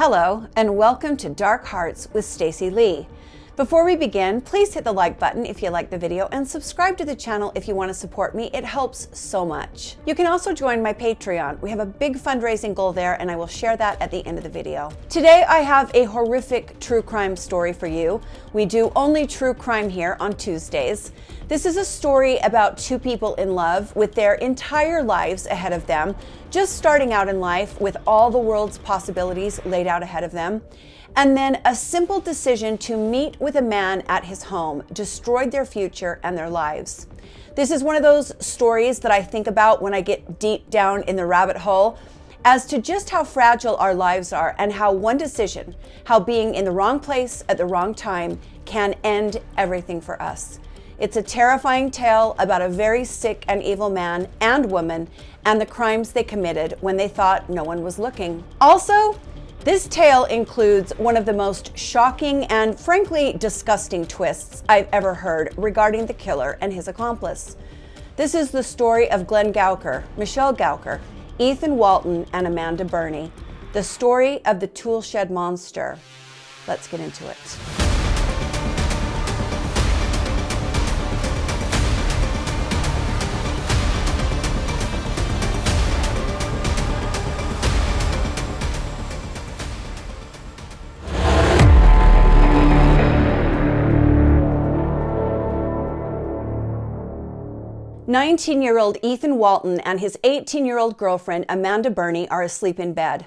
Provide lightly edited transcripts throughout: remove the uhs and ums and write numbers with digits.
Hello, and welcome to Dark Hearts with Stacey Lee. Before we begin, please hit the like button if you like the video and subscribe to the channel if you want to support me. It helps so much. You can also join my Patreon. We have a big fundraising goal there, and I will share that at the end of the video. Today, I have a horrific true crime story for you. We do only true crime here on Tuesdays. This is a story about two people in love with their entire lives ahead of them, just starting out in life with all the world's possibilities laid out ahead of them. And then a simple decision to meet with a man at his home destroyed their future and their lives. This is one of those stories that I think about when I get deep down in the rabbit hole as to just how fragile our lives are and how one decision, how being in the wrong place at the wrong time can end everything for us. It's a terrifying tale about a very sick and evil man and woman and the crimes they committed when they thought no one was looking. Also, this tale includes one of the most shocking and frankly disgusting twists I've ever heard regarding the killer and his accomplice. This is the story of Glen Gouker, Michelle Gouker, Ethan Walton, and Amanda Burney. The story of the tool shed monster. Let's get into it. "19-year-old Ethan Walton and his 18-year-old girlfriend Amanda Burney are asleep in bed.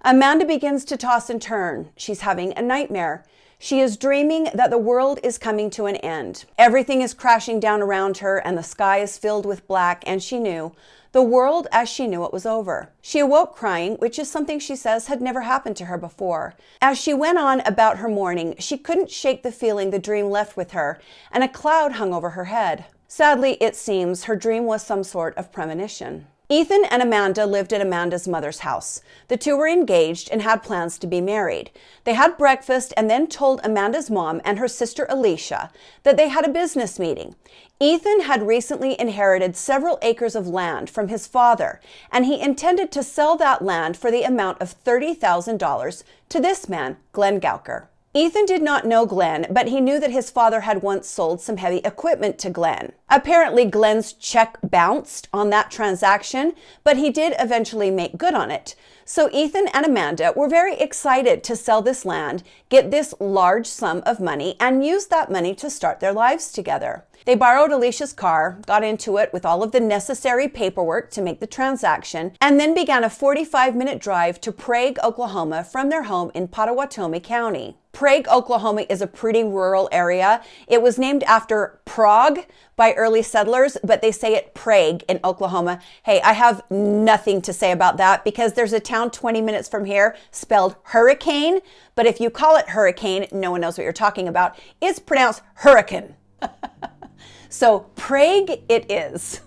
Amanda begins to toss and turn. She's having a nightmare. She is dreaming that the world is coming to an end. Everything is crashing down around her and the sky is filled with black, and she knew the world as she knew it was over. She awoke crying, which is something she says had never happened to her before. As she went on about her morning, she couldn't shake the feeling the dream left with her, and a cloud hung over her head. Sadly, it seems her dream was some sort of premonition." Ethan and Amanda lived at Amanda's mother's house. The two were engaged and had plans to be married. They had breakfast and then told Amanda's mom and her sister Alicia that they had a business meeting. Ethan had recently inherited several acres of land from his father, and he intended to sell that land for the amount of $30,000 to this man, Glen Gouker. Ethan did not know Glen, but he knew that his father had once sold some heavy equipment to Glen. Apparently, Glen's check bounced on that transaction, but he did eventually make good on it. So Ethan and Amanda were very excited to sell this land, get this large sum of money, and use that money to start their lives together. They borrowed Alicia's car, got into it with all of the necessary paperwork to make the transaction, and then began a 45-minute drive to Prague, Oklahoma from their home in Pottawatomie County. Prague, Oklahoma is a pretty rural area. It was named after Prague by early settlers, but they say it Prague in Oklahoma. Hey, I have nothing to say about that because there's a town 20 minutes from here spelled hurricane, but if you call it hurricane, no one knows what you're talking about. It's pronounced hurricane. So Prague it is.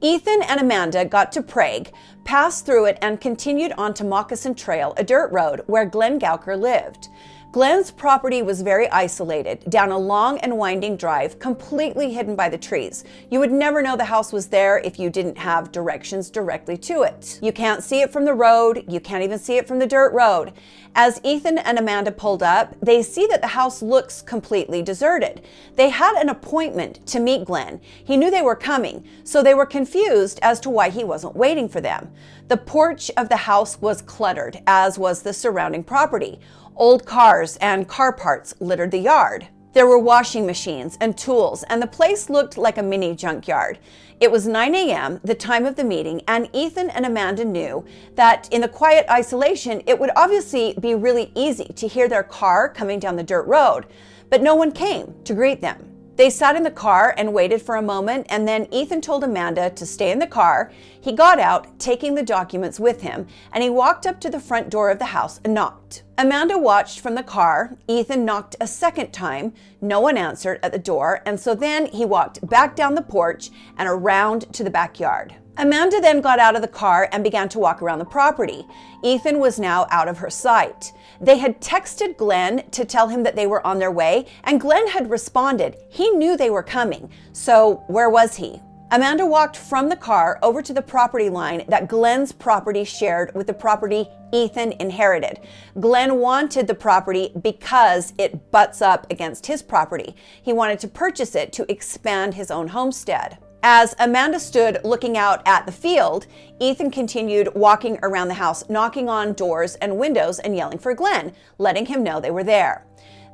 Ethan and Amanda got to Prague, passed through it, and continued on to Moccasin Trail, a dirt road where Glen Gouker lived. Glen's property was very isolated, down a long and winding drive, completely hidden by the trees. You would never know the house was there if you didn't have directions directly to it. You can't see it from the road. You can't even see it from the dirt road. As Ethan and Amanda pulled up, they see that the house looks completely deserted. They had an appointment to meet Glen. He knew they were coming, so they were confused as to why he wasn't waiting for them. The porch of the house was cluttered, as was the surrounding property. Old cars and car parts littered the yard. There were washing machines and tools, and the place looked like a mini junkyard. It was 9 a.m., the time of the meeting, and Ethan and Amanda knew that in the quiet isolation, it would obviously be really easy to hear their car coming down the dirt road, but no one came to greet them. They sat in the car and waited for a moment, and then Ethan told Amanda to stay in the car. He got out, taking the documents with him, and he walked up to the front door of the house and knocked. Amanda watched from the car. Ethan knocked a second time. No one answered at the door, and so then he walked back down the porch and around to the backyard. Amanda then got out of the car and began to walk around the property. Ethan was now out of her sight. They had texted Glen to tell him that they were on their way, and Glen had responded. He knew they were coming. So where was he? Amanda walked from the car over to the property line that Glen's property shared with the property Ethan inherited. Glen wanted the property because it butts up against his property. He wanted to purchase it to expand his own homestead. As Amanda stood looking out at the field, Ethan continued walking around the house, knocking on doors and windows and yelling for Glen, letting him know they were there.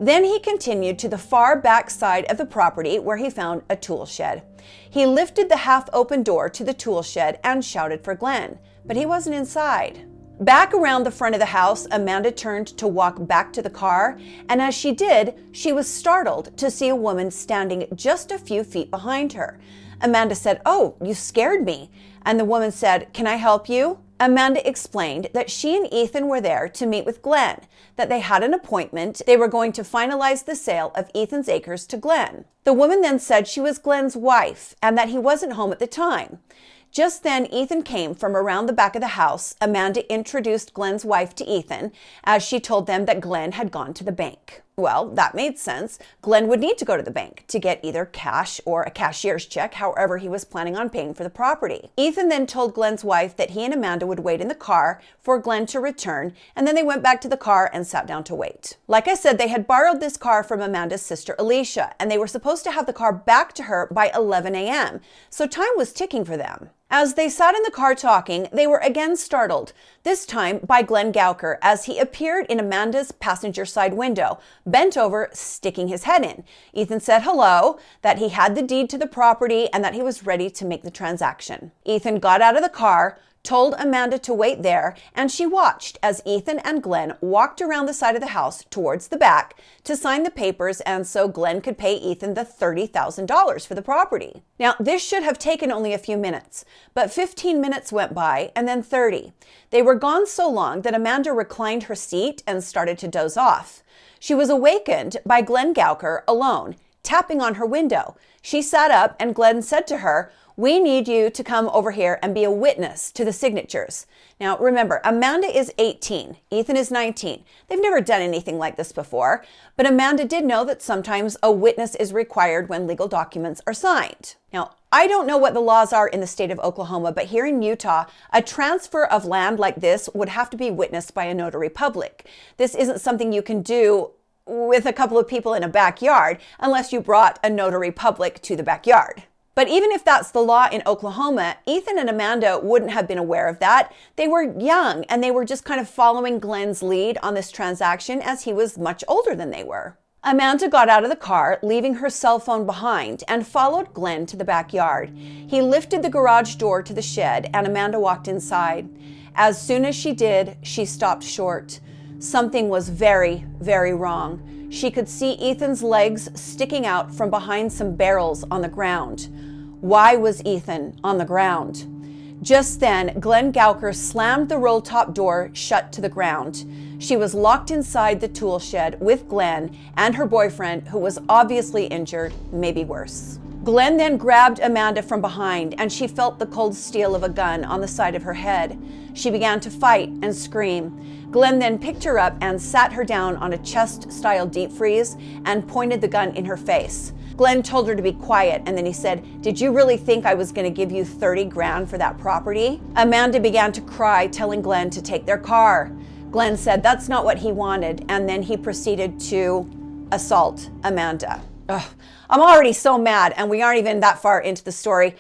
Then he continued to the far back side of the property where he found a tool shed. He lifted the half-open door to the tool shed and shouted for Glen, but he wasn't inside. Back around the front of the house, Amanda turned to walk back to the car, and as she did, she was startled to see a woman standing just a few feet behind her. Amanda said, "Oh, you scared me." And the woman said, "Can I help you?" Amanda explained that she and Ethan were there to meet with Glen, that they had an appointment. They were going to finalize the sale of Ethan's acres to Glen. The woman then said she was Glen's wife and that he wasn't home at the time. Just then, Ethan came from around the back of the house. Amanda introduced Glen's wife to Ethan as she told them that Glen had gone to the bank. Well, that made sense. Glen would need to go to the bank to get either cash or a cashier's check, however he was planning on paying for the property. Ethan then told Glen's wife that he and Amanda would wait in the car for Glen to return, and then they went back to the car and sat down to wait. Like I said, they had borrowed this car from Amanda's sister Alicia, and they were supposed to have the car back to her by 11 a.m., so time was ticking for them. As they sat in the car talking, they were again startled, this time by Glen Gouker, as he appeared in Amanda's passenger side window, bent over, sticking his head in. Ethan said hello, that he had the deed to the property, and that he was ready to make the transaction. Ethan got out of the car, told Amanda to wait there, and she watched as Ethan and Glen walked around the side of the house towards the back to sign the papers, and so Glen could pay Ethan the $30,000 for the property. Now, this should have taken only a few minutes, but 15 minutes went by and then 30. They were gone so long that Amanda reclined her seat and started to doze off. She was awakened by Glen Gouker alone, tapping on her window. She sat up and Glen said to her, "We need you to come over here and be a witness to the signatures." Now, remember, Amanda is 18. Ethan is 19. They've never done anything like this before, but Amanda did know that sometimes a witness is required when legal documents are signed. Now, I don't know what the laws are in the state of Oklahoma, but here in Utah, a transfer of land like this would have to be witnessed by a notary public. This isn't something you can do with a couple of people in a backyard unless you brought a notary public to the backyard. But even if that's the law in Oklahoma, Ethan and Amanda wouldn't have been aware of that. They were young and they were just kind of following Glen's lead on this transaction as he was much older than they were. Amanda got out of the car, leaving her cell phone behind, and followed Glen to the backyard. He lifted the garage door to the shed and Amanda walked inside. As soon as she did, she stopped short. Something was very, very wrong. She could see Ethan's legs sticking out from behind some barrels on the ground. Why was Ethan on the ground? Just then, Glen Gouker slammed the roll-top door shut to the ground. She was locked inside the tool shed with Glen and her boyfriend, who was obviously injured, maybe worse. Glen then grabbed Amanda from behind, and she felt the cold steel of a gun on the side of her head. She began to fight and scream. Glen then picked her up and sat her down on a chest-style deep freeze and pointed the gun in her face. Glen told her to be quiet, and then he said, "Did you really think I was going to give you 30 grand for that property?" Amanda began to cry, telling Glen to take their car. Glen said that's not what he wanted, and then he proceeded to assault Amanda. Ugh, I'm already so mad, and we aren't even that far into the story.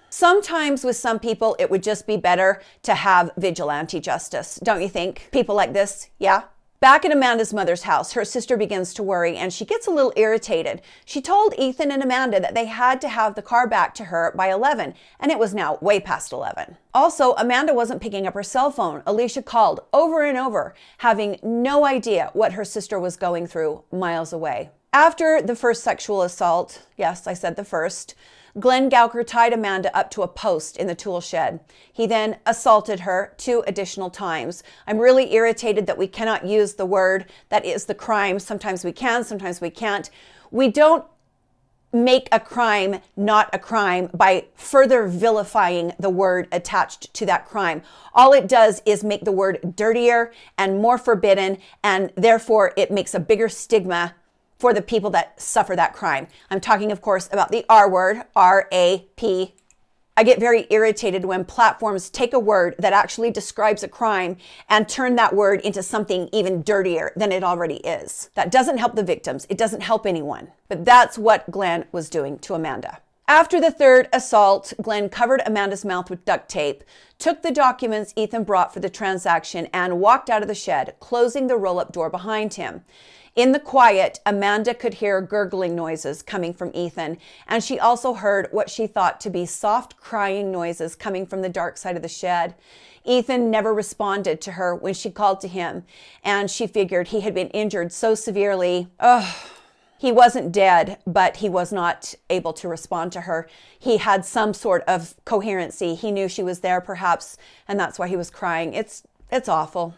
Sometimes with some people, it would just be better to have vigilante justice, don't you think? People like this, yeah? Back at Amanda's mother's house, her sister begins to worry and she gets a little irritated. She told Ethan and Amanda that they had to have the car back to her by 11, and it was now way past 11. Also, Amanda wasn't picking up her cell phone. Alicia called over and over, having no idea what her sister was going through miles away. After the first sexual assault, yes, I said the first, Glen Gouker tied Amanda up to a post in the tool shed. He then assaulted her 2 additional times. I'm really irritated that we cannot use the word that is the crime. Sometimes we can, sometimes we can't. We don't make a crime not a crime by further vilifying the word attached to that crime. All it does is make the word dirtier and more forbidden, and therefore it makes a bigger stigma for the people that suffer that crime. I'm talking, of course, about the R word, R-A-P. I get very irritated when platforms take a word that actually describes a crime and turn that word into something even dirtier than it already is. That doesn't help the victims. It doesn't help anyone. But that's what Glen was doing to Amanda. After the third assault, Glen covered Amanda's mouth with duct tape, took the documents Ethan brought for the transaction, and walked out of the shed, closing the roll-up door behind him. In the quiet, Amanda could hear gurgling noises coming from Ethan, and she also heard what she thought to be soft crying noises coming from the dark side of the shed. Ethan never responded to her when she called to him, and she figured he had been injured so severely. He wasn't dead, but he was not able to respond to her. He had some sort of coherency. He knew she was there, perhaps, and that's why he was crying. It's awful.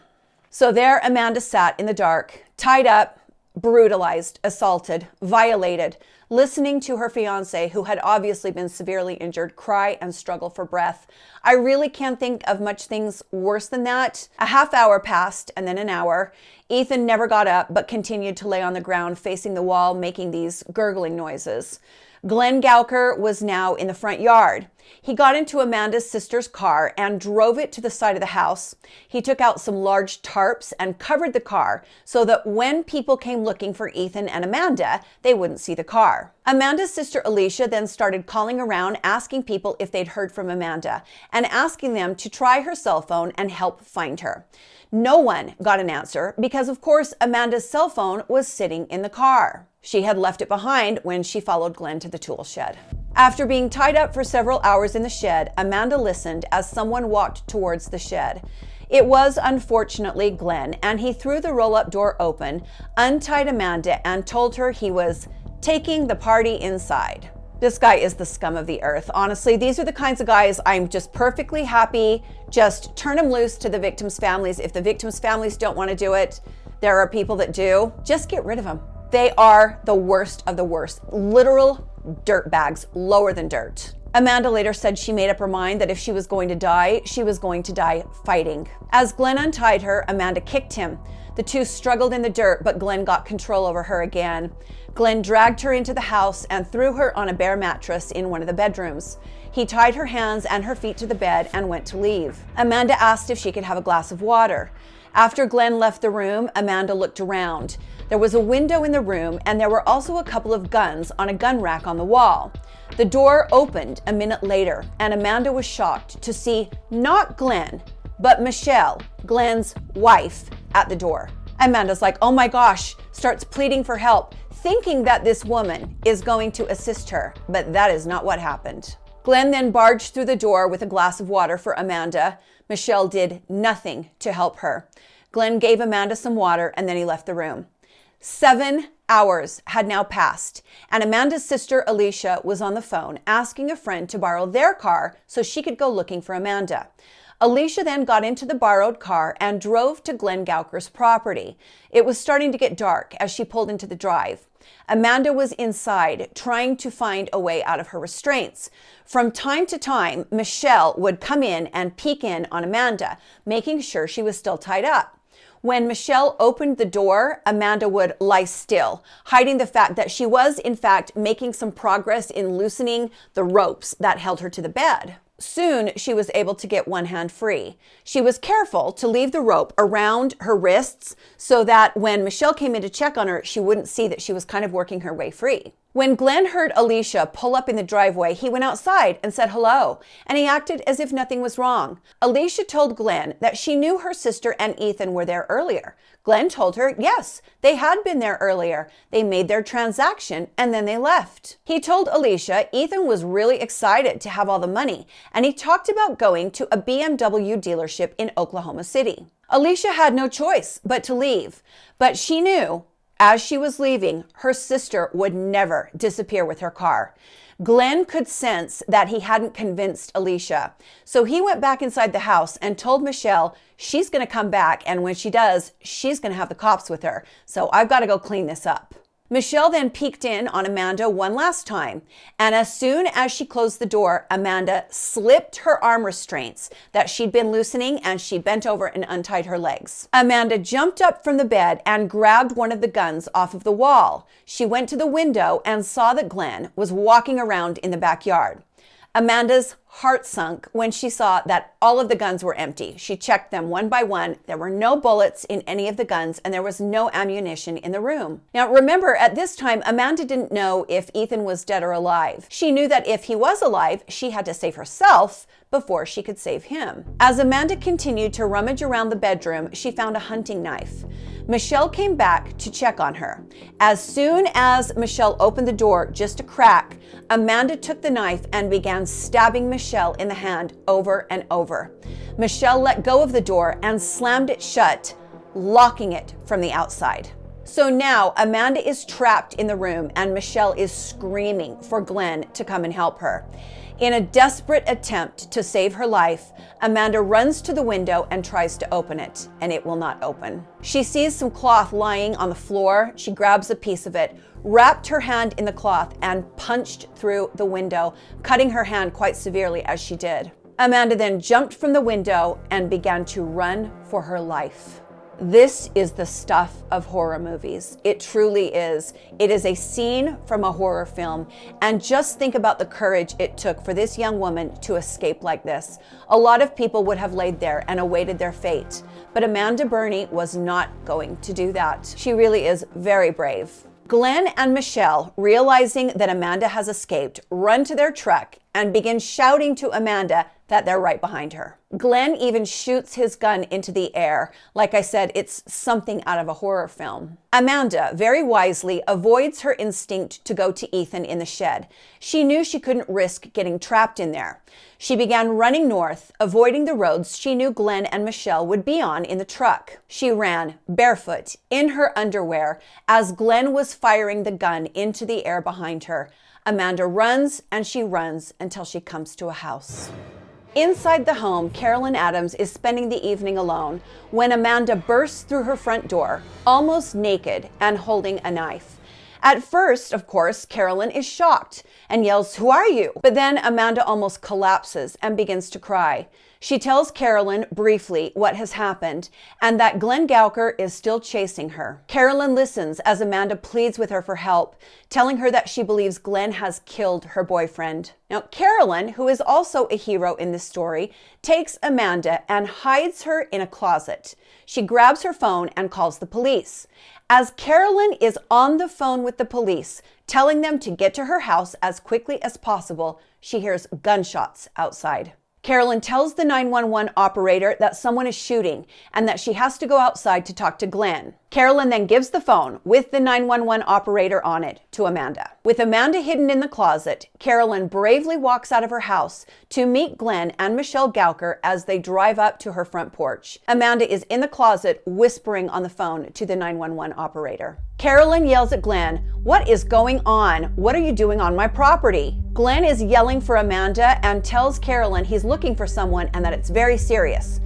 So there Amanda sat in the dark, tied up, brutalized, assaulted, violated, listening to her fiance, who had obviously been severely injured, cry and struggle for breath. I really can't think of much things worse than that. A half hour passed, and then an hour. Ethan never got up, but continued to lay on the ground facing the wall, making these gurgling noises. Glen Gouker was now in the front yard. He got into Amanda's sister's car and drove it to the side of the house. He took out some large tarps and covered the car so that when people came looking for Ethan and Amanda, they wouldn't see the car. Amanda's sister Alicia then started calling around, asking people if they'd heard from Amanda and asking them to try her cell phone and help find her. No one got an answer because, of course, Amanda's cell phone was sitting in the car. She had left it behind when she followed Glen to the tool shed. After being tied up for several hours in the shed, Amanda listened as someone walked towards the shed. It was unfortunately Glen, and he threw the roll-up door open, untied Amanda, and told her he was taking the party inside. This guy is the scum of the earth. Honestly, these are the kinds of guys I'm just perfectly happy. Just turn them loose to the victims' families. If the victims' families don't want to do it, there are people that do. Just get rid of them. They are the worst of the worst. Literal dirt bags, lower than dirt. Amanda later said she made up her mind that if she was going to die, she was going to die fighting. As Glen untied her, Amanda kicked him. The two struggled in the dirt, but Glen got control over her again. Glen dragged her into the house and threw her on a bare mattress in one of the bedrooms. He tied her hands and her feet to the bed and went to leave. Amanda asked if she could have a glass of water. After Glen left the room, Amanda looked around. There was a window in the room, and there were also a couple of guns on a gun rack on the wall. The door opened a minute later, and Amanda was shocked to see not Glen, but Michelle, Glen's wife, at the door. Amanda's like, oh my gosh, starts pleading for help, thinking that this woman is going to assist her, but that is not what happened. Glen then barged through the door with a glass of water for Amanda. Michelle did nothing to help her. Glen gave Amanda some water, and then he left the room. 7 hours had now passed, and Amanda's sister Alicia was on the phone asking a friend to borrow their car so she could go looking for Amanda. Alicia then got into the borrowed car and drove to Glen Gouker's property. It was starting to get dark as she pulled into the drive. Amanda was inside, trying to find a way out of her restraints. From time to time, Michelle would come in and peek in on Amanda, making sure she was still tied up. When Michelle opened the door, Amanda would lie still, hiding the fact that she was, in fact, making some progress in loosening the ropes that held her to the bed. Soon, she was able to get one hand free. She was careful to leave the rope around her wrists so that when Michelle came in to check on her, she wouldn't see that she was kind of working her way free. When Glen heard Alicia pull up in the driveway, he went outside and said hello, and he acted as if nothing was wrong. Alicia told Glen that she knew her sister and Ethan were there earlier. Glen told her, yes, they had been there earlier. They made their transaction, and then they left. He told Alicia Ethan was really excited to have all the money, and he talked about going to a BMW dealership in Oklahoma City. Alicia had no choice but to leave, but she knew as she was leaving, her sister would never disappear with her car. Glen could sense that he hadn't convinced Alicia. So he went back inside the house and told Michelle she's going to come back, and when she does, she's going to have the cops with her. So I've got to go clean this up. Michelle then peeked in on Amanda one last time, and as soon as she closed the door, Amanda slipped her arm restraints that she'd been loosening, and she bent over and untied her legs. Amanda jumped up from the bed and grabbed one of the guns off of the wall. She went to the window and saw that Glen was walking around in the backyard. Amanda's heart sunk when she saw that all of the guns were empty. She checked them one by one. There were no bullets in any of the guns, and there was no ammunition in the room. Now, remember, at this time, Amanda didn't know if Ethan was dead or alive. She knew that if he was alive, she had to save herself before she could save him. As Amanda continued to rummage around the bedroom, she found a hunting knife. Michelle came back to check on her. As soon as Michelle opened the door just a crack, Amanda took the knife and began stabbing Michelle in the hand over and over. Michelle let go of the door and slammed it shut, locking it from the outside. So now Amanda is trapped in the room, and Michelle is screaming for Glen to come and help her. In a desperate attempt to save her life, Amanda runs to the window and tries to open it, and it will not open. She sees some cloth lying on the floor. She grabs a piece of it, wrapped her hand in the cloth, and punched through the window, cutting her hand quite severely as she did. Amanda then jumped from the window and began to run for her life. This is the stuff of horror movies. It truly is. It is a scene from a horror film. And just think about the courage it took for this young woman to escape like this. A lot of people would have laid there and awaited their fate. But Amanda Burney was not going to do that. She really is very brave. Glen and Michelle, realizing that Amanda has escaped, run to their truck and begin shouting to Amanda that they're right behind her. Glen even shoots his gun into the air. Like I said, it's something out of a horror film. Amanda, very wisely, avoids her instinct to go to Ethan in the shed. She knew she couldn't risk getting trapped in there. She began running north, avoiding the roads she knew Glen and Michelle would be on in the truck. She ran barefoot, in her underwear, as Glen was firing the gun into the air behind her. Amanda runs and she runs until she comes to a house. Inside the home, Carolyn Adams is spending the evening alone when Amanda bursts through her front door, almost naked and holding a knife. At first, of course, Carolyn is shocked and yells, "Who are you?" But then Amanda almost collapses and begins to cry. She tells Carolyn briefly what has happened and that Glen Gouker is still chasing her. Carolyn listens as Amanda pleads with her for help, telling her that she believes Glen has killed her boyfriend. Now, Carolyn, who is also a hero in this story, takes Amanda and hides her in a closet. She grabs her phone and calls the police. As Carolyn is on the phone with the police, telling them to get to her house as quickly as possible, she hears gunshots outside. Carolyn tells the 911 operator that someone is shooting and that she has to go outside to talk to Glen. Carolyn then gives the phone with the 911 operator on it to Amanda. With Amanda hidden in the closet, Carolyn bravely walks out of her house to meet Glen and Michelle Gouker as they drive up to her front porch. Amanda is in the closet whispering on the phone to the 911 operator. Carolyn yells at Glen, "What is going on? What are you doing on my property?" Glen is yelling for Amanda and tells Carolyn he's looking for someone and that it's very serious.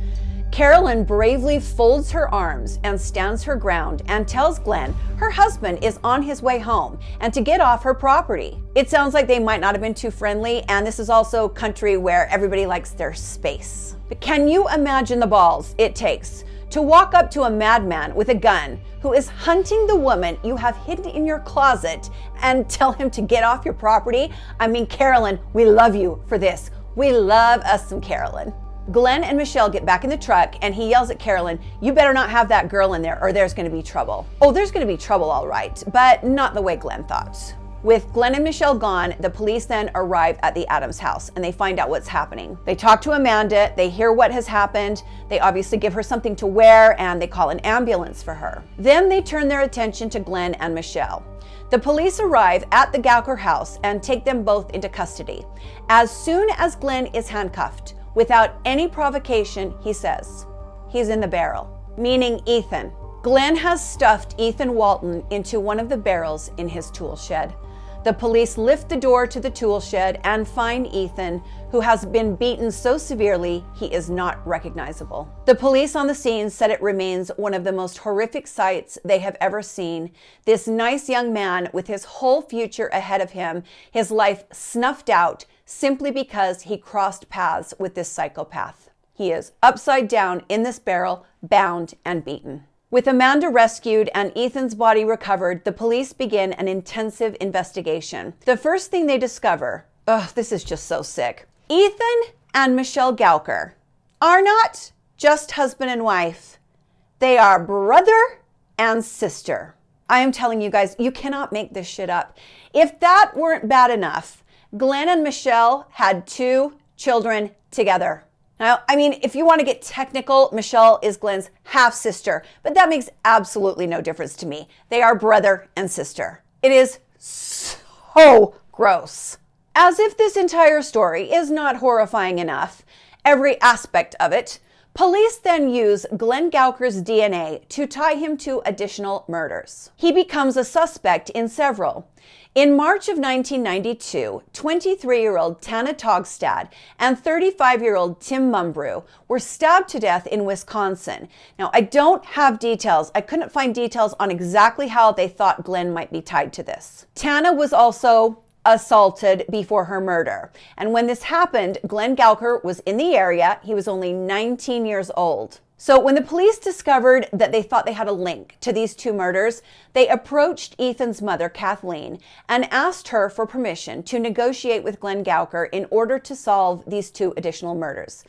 Carolyn bravely folds her arms and stands her ground and tells Glen her husband is on his way home and to get off her property. It sounds like they might not have been too friendly, and this is also country where everybody likes their space. But can you imagine the balls it takes to walk up to a madman with a gun who is hunting the woman you have hidden in your closet and tell him to get off your property? I mean, Carolyn, we love you for this. We love us some Carolyn. Glen and Michelle get back in the truck and he yells at Carolyn, "You better not have that girl in there or there's going to be trouble." Oh, there's going to be trouble, all right, but not the way Glen thought. With Glen and Michelle gone, the police then arrive at the Adams house and they find out what's happening. They talk to Amanda, they hear what has happened, they obviously give her something to wear, and they call an ambulance for her. Then they turn their attention to Glen and Michelle. The police arrive at the Gouker house and take them both into custody. As soon as Glen is handcuffed, without any provocation, he says, "He's in the barrel," meaning Ethan. Glen has stuffed Ethan Walton into one of the barrels in his tool shed. The police lift the door to the tool shed and find Ethan, who has been beaten so severely he is not recognizable. The police on the scene said it remains one of the most horrific sights they have ever seen. This nice young man with his whole future ahead of him, his life snuffed out simply because he crossed paths with this psychopath. He is upside down in this barrel, bound and beaten. With Amanda rescued and Ethan's body recovered, the police begin an intensive investigation. The first thing they discover, this is just so sick. Ethan and Michelle Gouker are not just husband and wife. They are brother and sister. I am telling you guys, you cannot make this shit up. If that weren't bad enough, Glen and Michelle had 2 children together. Now, I mean, if you want to get technical, Michelle is Glen's half-sister, but that makes absolutely no difference to me. They are brother and sister. It is so gross. As if this entire story is not horrifying enough, every aspect of it, police then use Glen Gouker's DNA to tie him to additional murders. He becomes a suspect in several. In March of 1992, 23-year-old Tana Togstad and 35-year-old Tim Mumbrew were stabbed to death in Wisconsin. Now, I don't have details. I couldn't find details on exactly how they thought Glen might be tied to this. Tana was also assaulted before her murder. And when this happened, Glen Gouker was in the area. He was only 19 years old. So when the police discovered that they thought they had a link to these 2 murders, they approached Ethan's mother, Kathleen, and asked her for permission to negotiate with Glen Gouker in order to solve these 2 additional murders.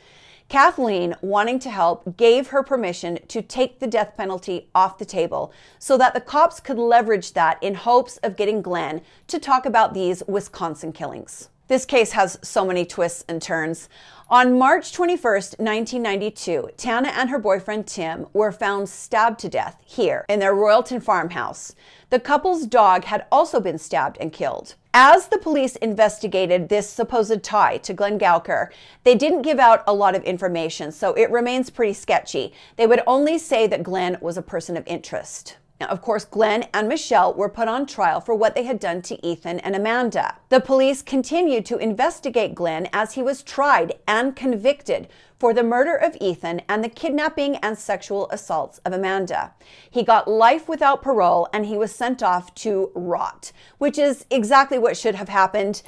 Kathleen, wanting to help, gave her permission to take the death penalty off the table so that the cops could leverage that in hopes of getting Glen to talk about these Wisconsin killings. This case has so many twists and turns. On March 21st, 1992, Tana and her boyfriend Tim were found stabbed to death here in their Royalton farmhouse. The couple's dog had also been stabbed and killed. As the police investigated this supposed tie to Glen Gouker, they didn't give out a lot of information, so it remains pretty sketchy. They would only say that Glen was a person of interest. Now, of course, Glen and Michelle were put on trial for what they had done to Ethan and Amanda. The police continued to investigate Glen as he was tried and convicted for the murder of Ethan and the kidnapping and sexual assaults of Amanda. He got life without parole and he was sent off to rot, which is exactly what should have happened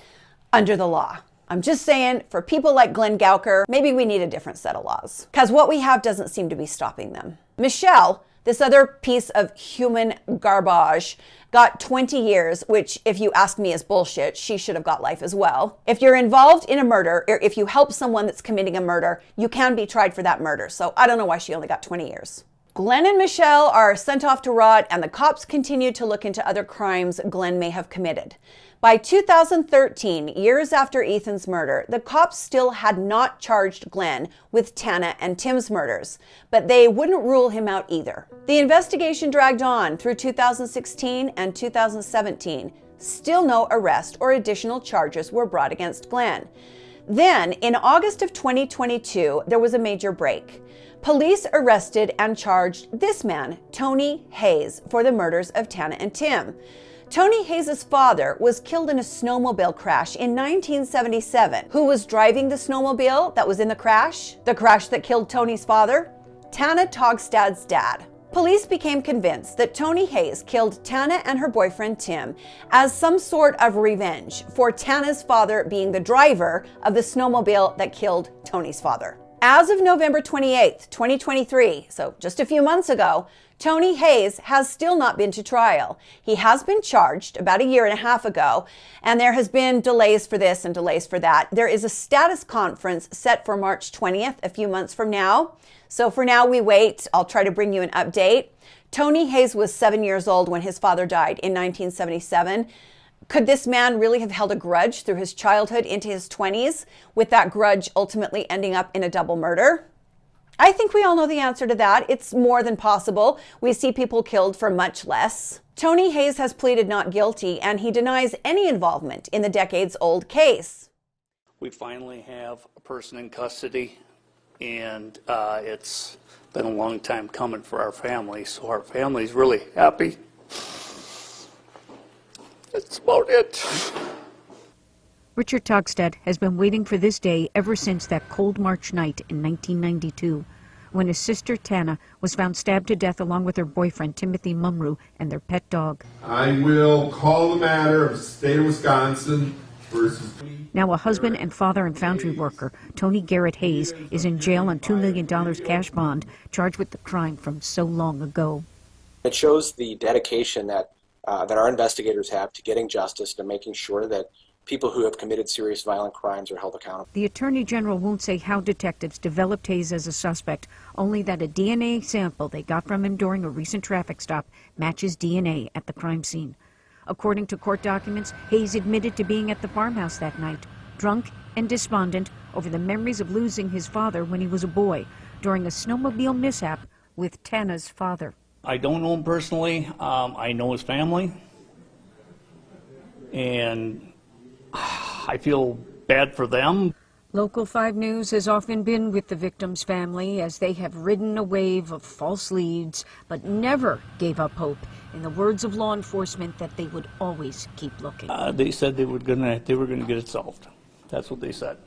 under the law. I'm just saying, for people like Glen Gouker, maybe we need a different set of laws, because what we have doesn't seem to be stopping them. Michelle, this other piece of human garbage, got 20 years, which, if you ask me, is bullshit. She should have got life as well. If you're involved in a murder, or if you help someone that's committing a murder, you can be tried for that murder. So I don't know why she only got 20 years. Glen and Michelle are sent off to rot, and the cops continue to look into other crimes Glen may have committed. By 2013, years after Ethan's murder, the cops still had not charged Glen with Tana and Tim's murders, but they wouldn't rule him out either. The investigation dragged on through 2016 and 2017. Still no arrest or additional charges were brought against Glen. Then, in August of 2022, there was a major break. Police arrested and charged this man, Tony Hayes, for the murders of Tana and Tim. Tony Hayes' father was killed in a snowmobile crash in 1977. Who was driving the snowmobile that was in the crash? The crash that killed Tony's father? Tana Togstad's dad. Police became convinced that Tony Hayes killed Tana and her boyfriend Tim as some sort of revenge for Tana's father being the driver of the snowmobile that killed Tony's father. As of November 28th, 2023, so just a few months ago, Tony Hayes has still not been to trial. He has been charged about a year and a half ago, and there has been delays for this and delays for that. There is a status conference set for March 20th, a few months from now. So for now, we wait. I'll try to bring you an update. Tony Hayes was 7 years old when his father died in 1977. Could this man really have held a grudge through his childhood into his 20s, with that grudge ultimately ending up in a double murder? I think we all know the answer to that. It's more than possible. We see people killed for much less. Tony Hayes has pleaded not guilty, and he denies any involvement in the decades-old case. We finally have a person in custody, and it's been a long time coming for our family, so our family's really happy. That's about it. Richard Togstad has been waiting for this day ever since that cold March night in 1992, when his sister Tana was found stabbed to death along with her boyfriend Timothy Mumru and their pet dog. I will call the matter of state of Wisconsin versus... Now a husband and father and foundry worker, Tony Garrett Hayes, is in jail on $2 million cash bond, charged with the crime from so long ago. It shows the dedication that our investigators have to getting justice, to making sure that people who have committed serious violent crimes are held accountable. The Attorney General won't say how detectives developed Hayes as a suspect, only that a DNA sample they got from him during a recent traffic stop matches DNA at the crime scene. According to court documents, Hayes admitted to being at the farmhouse that night, drunk and despondent over the memories of losing his father when he was a boy during a snowmobile mishap with Tana's father. I don't know him personally. I know his family. And I feel bad for them. Local 5 News has often been with the victim's family as they have ridden a wave of false leads, but never gave up hope, in the words of law enforcement, that they would always keep looking. They said they were gonna get it solved. That's what they said.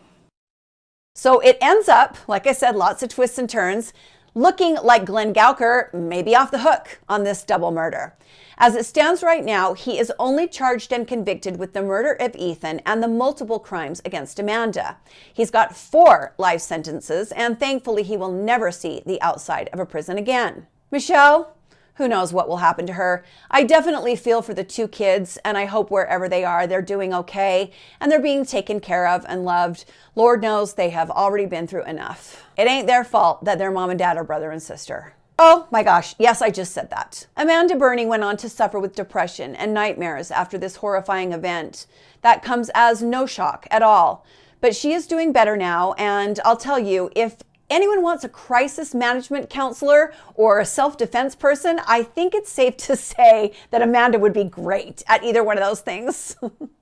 So it ends up, like I said, lots of twists and turns, looking like Glen Gouker may be off the hook on this double murder. As it stands right now, he is only charged and convicted with the murder of Ethan and the multiple crimes against Amanda. He's got 4 life sentences, and thankfully he will never see the outside of a prison again. Michelle, who knows what will happen to her? I definitely feel for the 2 kids, and I hope wherever they are, they're doing okay, and they're being taken care of and loved. Lord knows they have already been through enough. It ain't their fault that their mom and dad are brother and sister. Oh my gosh, yes, I just said that. Amanda Burney went on to suffer with depression and nightmares after this horrifying event. That comes as no shock at all. But she is doing better now, and I'll tell you, if anyone wants a crisis management counselor or a self-defense person, I think it's safe to say that Amanda would be great at either one of those things.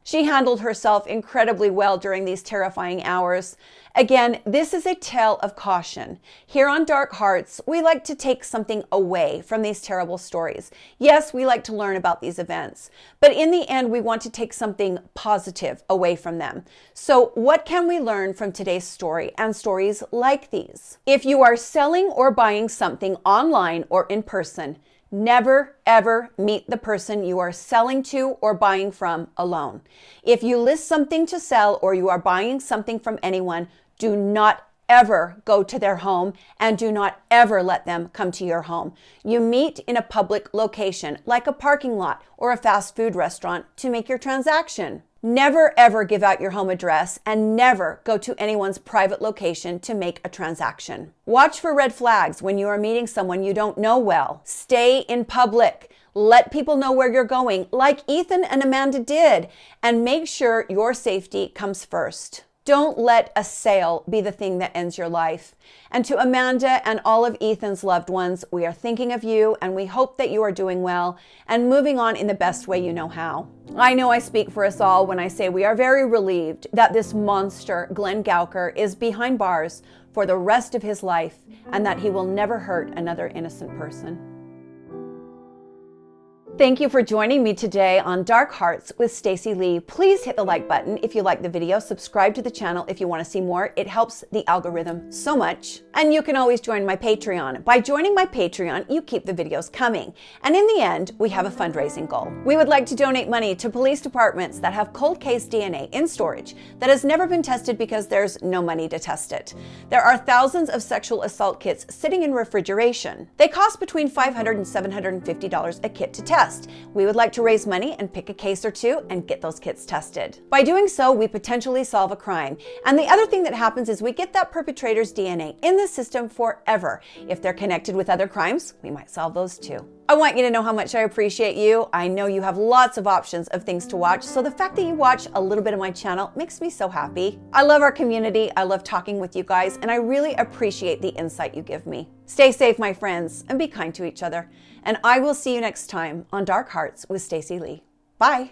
She handled herself incredibly well during these terrifying hours. Again, this is a tale of caution. Here on Dark Hearts, we like to take something away from these terrible stories. Yes, we like to learn about these events, but in the end, we want to take something positive away from them. So what can we learn from today's story and stories like these? If you are selling or buying something online or in person, never, ever meet the person you are selling to or buying from alone. If you list something to sell or you are buying something from anyone, do not ever go to their home and do not ever let them come to your home. You meet in a public location, like a parking lot or a fast food restaurant, to make your transaction. Never ever give out your home address and never go to anyone's private location to make a transaction. Watch for red flags when you are meeting someone you don't know well. Stay in public. Let people know where you're going, like Ethan and Amanda did, and make sure your safety comes first. Don't let a sale be the thing that ends your life. And to Amanda and all of Ethan's loved ones, we are thinking of you and we hope that you are doing well and moving on in the best way you know how. I know I speak for us all when I say we are very relieved that this monster, Glen Gouker, is behind bars for the rest of his life and that he will never hurt another innocent person. Thank you for joining me today on Dark Hearts with Stacey Lee. Please hit the like button if you like the video. Subscribe to the channel if you want to see more. It helps the algorithm so much. And you can always join my Patreon. By joining my Patreon, you keep the videos coming. And in the end, we have a fundraising goal. We would like to donate money to police departments that have cold case DNA in storage that has never been tested because there's no money to test it. There are thousands of sexual assault kits sitting in refrigeration. They cost between $500 and $750 a kit to test. We would like to raise money and pick a case or 2 and get those kits tested. By doing so, we potentially solve a crime. And the other thing that happens is we get that perpetrator's DNA in the system forever. If they're connected with other crimes, we might solve those too. I want you to know how much I appreciate you. I know you have lots of options of things to watch, so the fact that you watch a little bit of my channel makes me so happy. I love our community, I love talking with you guys, and I really appreciate the insight you give me. Stay safe, my friends, and be kind to each other. And I will see you next time on Dark Hearts with Stacey Lee. Bye.